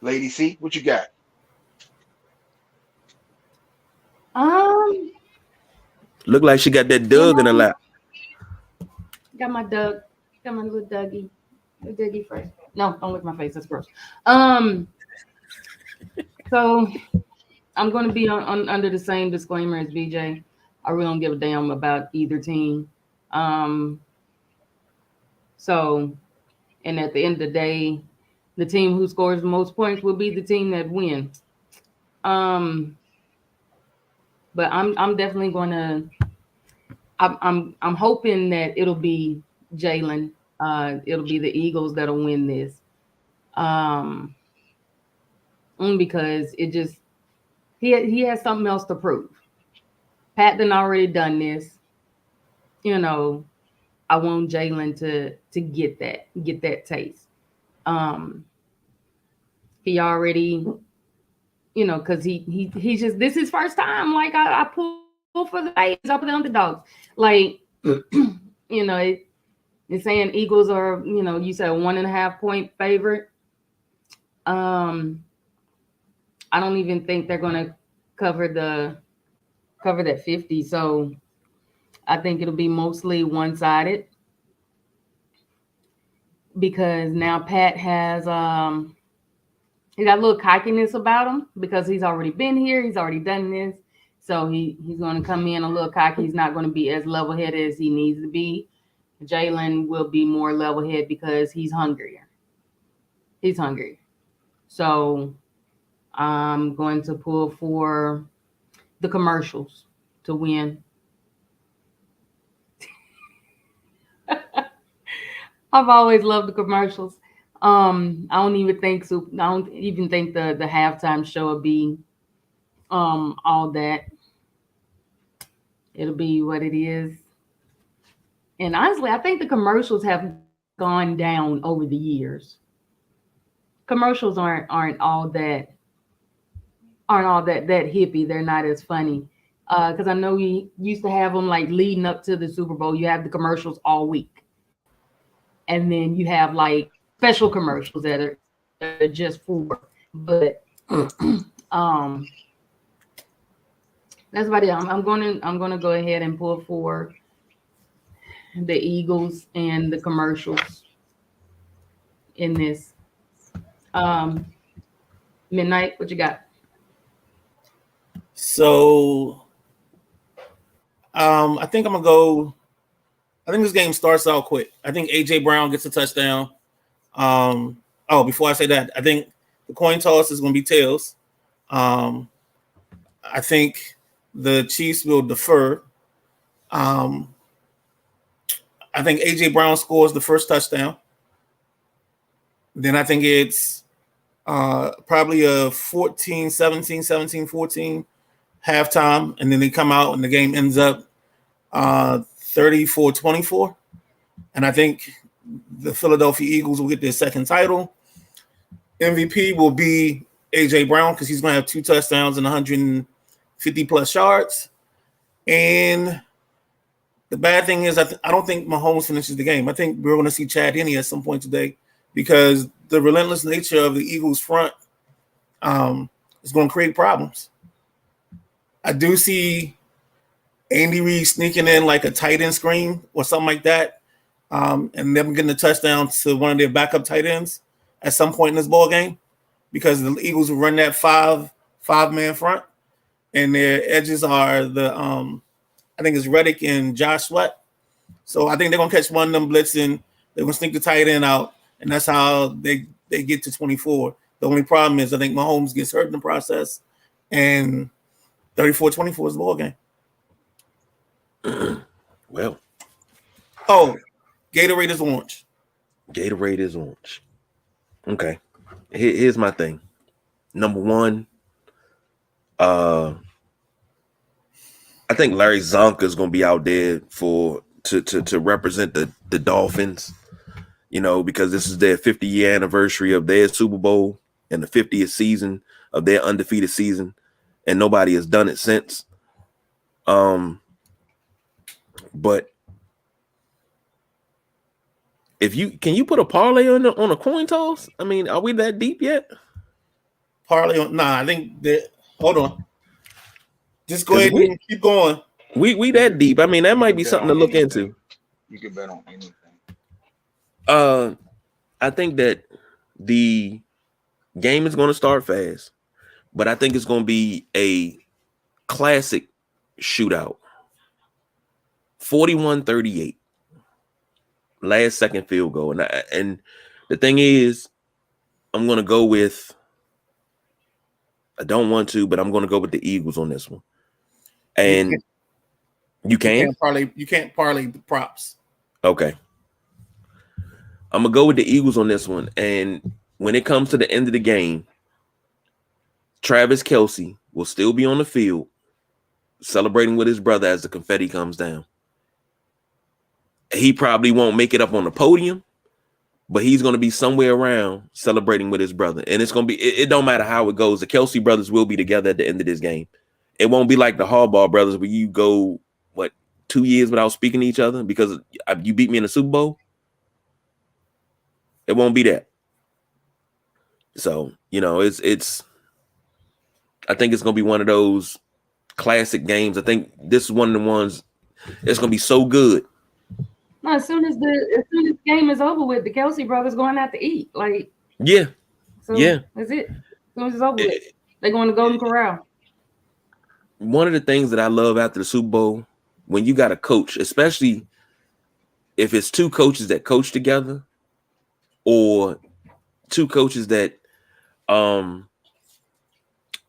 Lady C, what you got? Look like she got that Doug in her lap. Got my Doug. Got my little Dougie. Little Dougie first. No, don't lick my face. That's gross. So I'm going to be under the same disclaimer as BJ. I really don't give a damn about either team. So, and at the end of the day, the team who scores the most points will be the team that wins. But I'm definitely going to. I'm hoping that it'll be Jalen. It'll be the Eagles that'll win this. Because it just he has something else to prove. Pat done already done this. You know, I want Jalen to get that taste. He already, you know, because he just this is his first time. Like I pull for the Ravens up for the underdogs. Like you know, it's saying Eagles are, you know, you said a 1.5 point favorite. I don't even think they're going to cover that 50. So I think it'll be mostly one-sided because now Pat has he got a little cockiness about him because he's already been here. He's already done this. So he's going to come in a little cocky. He's not going to be as level-headed as he needs to be. Jalen will be more level-headed because he's hungrier. He's hungry. So I'm going to pull for the commercials to win. I've always loved the commercials. I don't even think the halftime show will be all that. It'll be what it is. And honestly, I think the commercials have gone down over the years. Commercials aren't all that hippie. They're not as funny. Because I know we used to have them like leading up to the Super Bowl. You have the commercials all week. And then you have like special commercials that are just for. But that's about it. I'm gonna go ahead and pull for the Eagles and the commercials in this. Midnight, what you got? So I think I'm gonna go. I think this game starts out quick. I think AJ Brown gets a touchdown. Before I say that, I think the coin toss is gonna be tails. I think the Chiefs will defer. I think AJ Brown scores the first touchdown. Then I think it's probably a 14-17, 17-14 halftime, and then they come out and the game ends up 34-24. And I think the Philadelphia Eagles will get their second title. MVP will be AJ Brown because he's going to have 2 touchdowns and 150 plus yards. And the bad thing is I don't think Mahomes finishes the game. I think we're going to see Chad Henne at some point today because the relentless nature of the Eagles front is going to create problems. I do see Andy Reid sneaking in like a tight end screen or something like that, and them getting a touchdown to one of their backup tight ends at some point in this ball game because the Eagles will run that five-man front, and their edges are the I think it's Reddick and Josh Sweat. So I think they're gonna catch one of them blitzing. They're gonna sneak the tight end out, and that's how they get to 24. The only problem is I think Mahomes gets hurt in the process, and 34-24 is the ball game. Well, oh, Gatorade is orange. Gatorade is orange. Okay. Here's my thing. Number one, I think Larry Zonka is going to be out there to represent the Dolphins, because this is their 50-year anniversary of their Super Bowl and the 50th season of their undefeated season, and nobody has done it since. But can you put a parlay on a coin toss? I mean, are we that deep yet? Parlay on? Nah, I think that. Hold on. Just go ahead and keep going. We that deep. I mean, that might be something to look into. You can bet on anything. I think that the game is going to start fast, but I think it's going to be a classic shootout. 41-38. Last second field goal. And the thing is, I'm going to go with, I don't want to, but I'm going to go with the Eagles on this one. And you can't parlay the props. Okay. I'm going to go with the Eagles on this one. And when it comes to the end of the game, Travis Kelce will still be on the field celebrating with his brother as the confetti comes down. He probably won't make it up on the podium, but he's going to be somewhere around celebrating with his brother. And it's going to be, it don't matter how it goes. The Kelce brothers will be together at the end of this game. It won't be like the Harbaugh brothers where you go, 2 years without speaking to each other because you beat me in the Super Bowl. It won't be that. So, it's I think it's going to be one of those classic games. I think this is one of the ones it's going to be so good. No, as soon as the game is over with, the Kelce brothers going out to eat. Yeah. So yeah. That's it. As soon as it's over with, they're going to Golden Corral. One of the things that I love after the Super Bowl, when you got a coach, especially if it's two coaches that coach together or two coaches that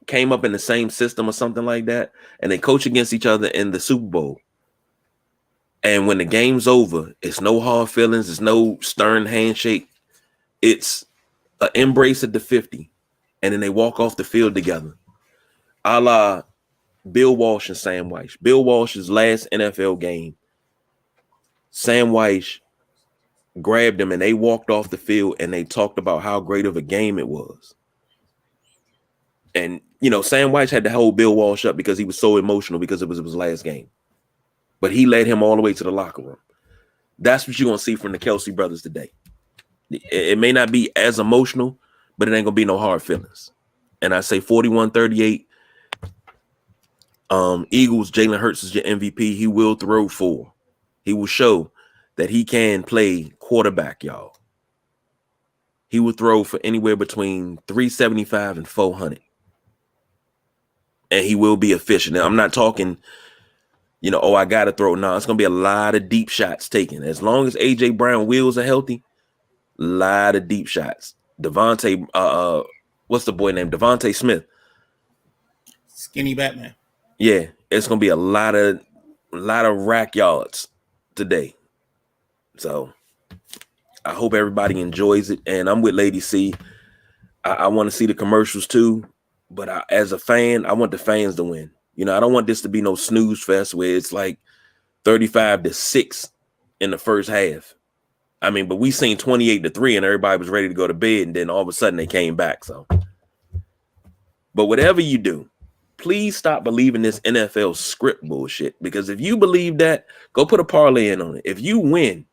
came up in the same system or something like that, and they coach against each other in the Super Bowl. And when the game's over, it's no hard feelings. It's no stern handshake. It's an embrace at the 50. And then they walk off the field together. A la Bill Walsh and Sam Wyche. Bill Walsh's last NFL game, Sam Wyche grabbed him and they walked off the field and they talked about how great of a game it was. And, Sam Wyche had to hold Bill Walsh up because he was so emotional because it was his last game. But he led him all the way to the locker room. That's what you're going to see from the Kelce brothers today. It may not be as emotional, but it ain't going to be no hard feelings. And I say 41-38. Eagles, Jalen Hurts is your MVP. He will throw 4. He will show that he can play quarterback, y'all. He will throw for anywhere between 375 and 400. And he will be efficient. Now, I'm not talking, I got to throw. No, it's going to be a lot of deep shots taken. As long as A.J. Brown wheels are healthy, a lot of deep shots. Devontae, what's the boy named? Devontae Smith. Skinny Batman. Yeah, it's going to be a lot of rack yards today. So I hope everybody enjoys it. And I'm with Lady C. I want to see the commercials too. But as a fan, I want the fans to win. I don't want this to be no snooze fest where it's like 35-6 in the first half. I mean, but we seen 28-3 and everybody was ready to go to bed. And then all of a sudden they came back. So, but whatever you do, please stop believing this NFL script bullshit. Because if you believe that, go put a parlay in on it. If you win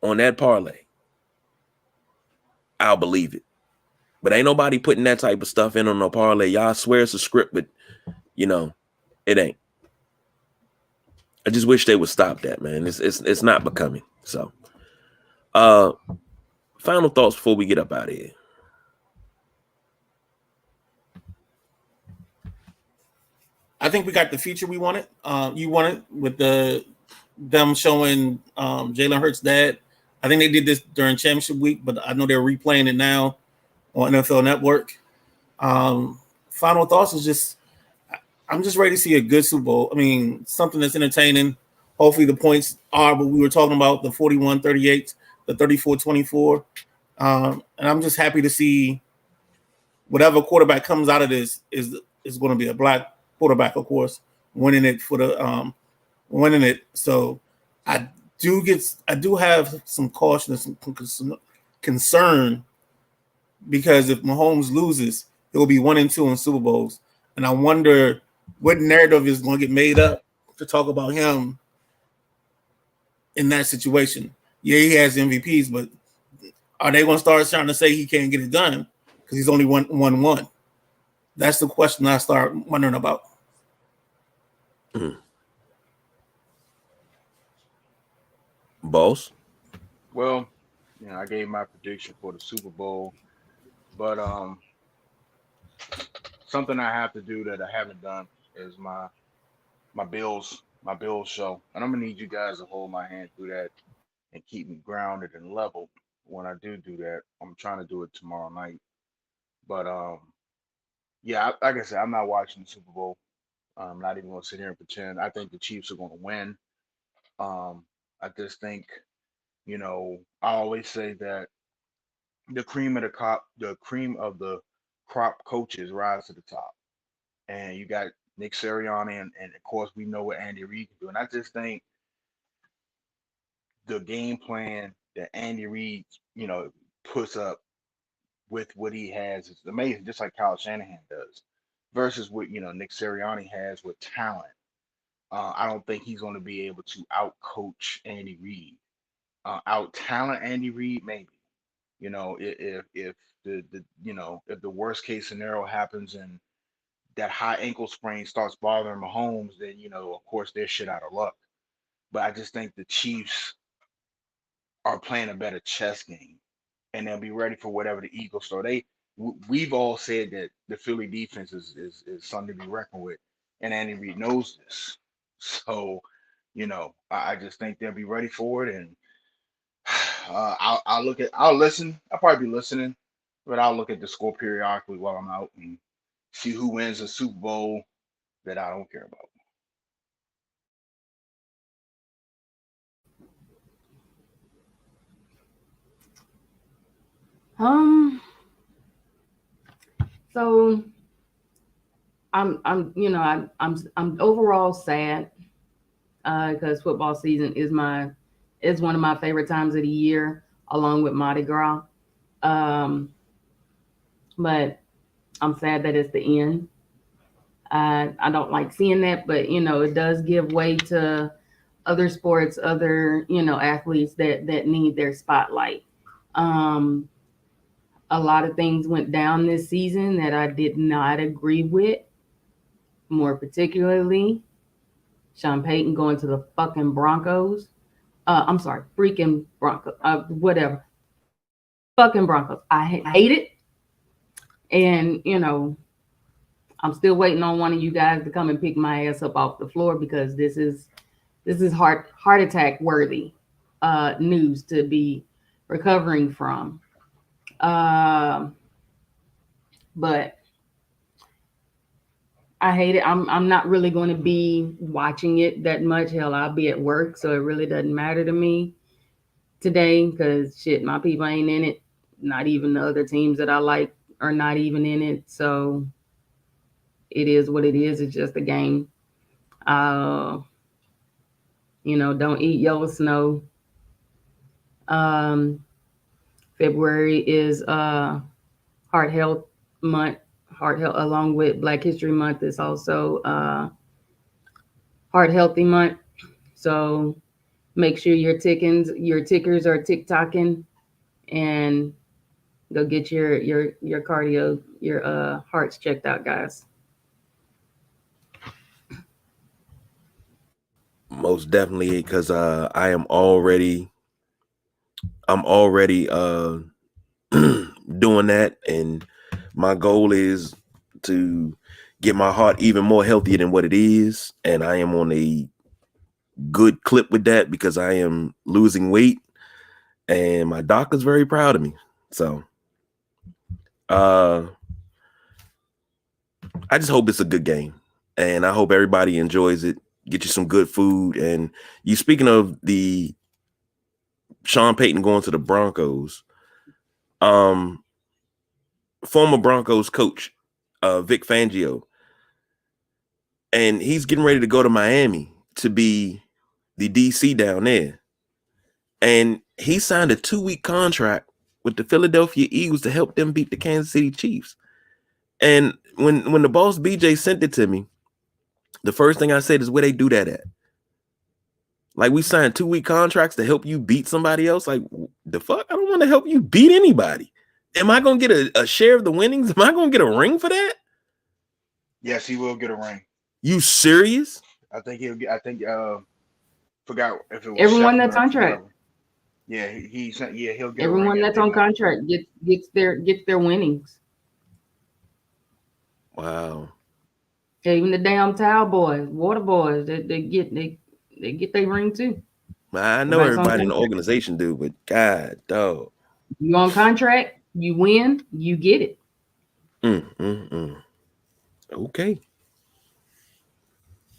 on that parlay, I'll believe it. But ain't nobody putting that type of stuff in on no parlay. Y'all swear it's a script, but it ain't. I just wish they would stop that, man. It's not becoming. So, final thoughts before we get up out of here. I think we got the feature we wanted. You wanted with them showing Jalen Hurts' dad. I think they did this during championship week, but I know they're replaying it now on NFL Network. Final thoughts is just I'm just ready to see a good Super Bowl. I mean, something that's entertaining. Hopefully the points are what we were talking about, the 41-38, the 34-24. And I'm just happy to see whatever quarterback comes out of this is going to be a black quarterback, of course, winning it. So I do have some caution and some concern because if Mahomes loses, he'll be 1-2 in Super Bowls. And I wonder what narrative is going to get made up to talk about him in that situation. Yeah, he has MVPs, but are they going to start trying to say he can't get it done because he's only won? That's the question I start wondering about. Boss? Well, I gave my prediction for the Super Bowl, but something I have to do that I haven't done is my Bills show, and I'm gonna need you guys to hold my hand through that and keep me grounded and level when I do that. I'm trying to do it tomorrow night, but yeah, like I said, I'm not watching the Super Bowl. I'm not even gonna sit here and pretend. I think the Chiefs are gonna win. I just think, I always say that the cream of the crop coaches rise to the top, and you got Nick Sirianni, and of course we know what Andy Reid can do. And I just think the game plan that Andy Reid, puts up with what he has is amazing, just like Kyle Shanahan does, versus what Nick Sirianni has with talent. I don't think he's going to be able to out coach Andy Reid, out talent Andy Reid, maybe. If if the worst case scenario happens and that high ankle sprain starts bothering Mahomes, then of course they're shit out of luck. But I just think the Chiefs are playing a better chess game, and they'll be ready for whatever the Eagles throw. We've all said that the Philly defense is something to be reckoned with, and Andy Reid knows this. So, I just think they'll be ready for it, and I'll listen. I'll probably be listening, but I'll look at the score periodically while I'm out and see who wins the Super Bowl that I don't care about. So I'm overall sad because football season is one of my favorite times of the year, along with Mardi Gras. But I'm sad that it's the end. I don't like seeing that, but it does give way to other sports, other athletes that need their spotlight. A lot of things went down this season that I did not agree with. More particularly, Sean Payton going to the fucking Broncos. I'm sorry, freaking Broncos. Whatever. Fucking Broncos. I hate it. And, I'm still waiting on one of you guys to come and pick my ass up off the floor because this is heart attack worthy news to be recovering from. But I hate it. I'm not really going to be watching it that much. Hell, I'll be at work, so it really doesn't matter to me today because shit, my people ain't in it. Not even the other teams that I like are not even in it. So it is what it is. It's just a game. Don't eat yellow snow. February is Heart Health Month. Heart Health, along with Black History Month, is also Heart Healthy Month. So make sure your tickers are tick-tocking, and go get your cardio, your hearts checked out, guys. Most definitely, because I'm already doing that, and my goal is to get my heart even more healthier than what it is. And I am on a good clip with that because I am losing weight and my doctor's very proud of me. So I just hope it's a good game and I hope everybody enjoys it. Get you some good food. And you speaking of the Sean Payton going to the Broncos, former Broncos coach, Vic Fangio, and he's getting ready to go to Miami to be the DC down there. And he signed a 2-week contract with the Philadelphia Eagles to help them beat the Kansas City Chiefs. And when the boss BJ sent it to me, the first thing I said is where they do that at. Like, we signed 2-week contracts to help you beat somebody else. Like, the fuck? I don't want to help you beat anybody. Am I going to get a share of the winnings? Am I going to get a ring for that? Yes, he will get a ring. You serious? I think he'll get. I think forgot if it was Everyone Shepard that's on or track. whatever. Yeah, he'll get Everyone a ring that's on contract gets their winnings. Wow. Even the damn towel boys, water boys, they get their ring too. I know Everybody's on everybody in the contract. organization do, but God, dog. You on contract, you win, you get it. Okay.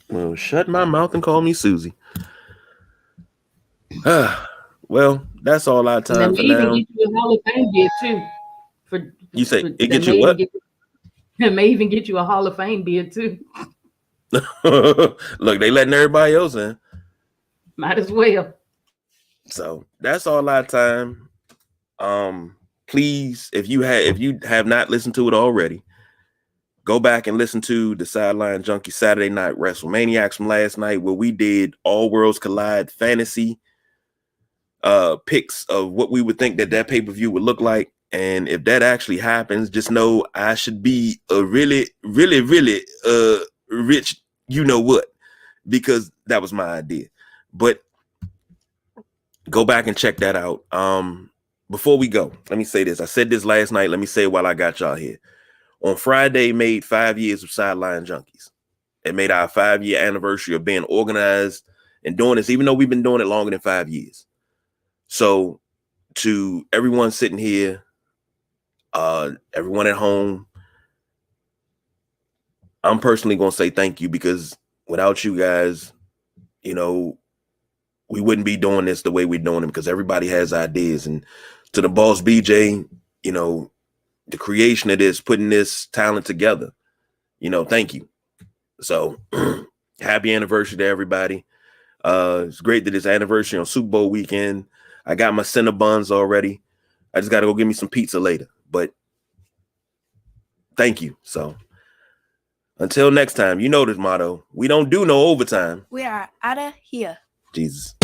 Well, shut my mouth and call me Susie. Well, that's all our And time they for may even now. get you a Hall of Fame bid too. You say it they get you may what? They may even get you a Hall of Fame bid too. Look, they letting everybody else in. Might as well. So that's all our time. Please, if you have not listened to it already, go back and listen to the Sideline Junkie Saturday Night WrestleManiacs from last night, where we did All Worlds Collide fantasy picks of what we would think that pay-per-view would look like. And if that actually happens, just know I should be a really, really, really rich, you know what, because that was my idea. But go back and check that out. Before we go, let me say this. I said this last night. Let me say it while I got y'all here. On Friday, made 5 years of Sideline Junkies. It made our 5-year anniversary of being organized and doing this, even though we've been doing it longer than 5 years. So to everyone sitting here, everyone at home, I'm personally going to say thank you, because without you guys, you know, we wouldn't be doing this the way we're doing it, because everybody has ideas. And to the boss BJ, you know, the creation of this, putting this talent together, you know, thank you. So happy anniversary to everybody. It's great that it's anniversary on Super Bowl weekend. I got my Cinnabons already. I just got to go get me some pizza later, but thank you. So until next time, you know this motto. We don't do no overtime. We are out of here. Jesus.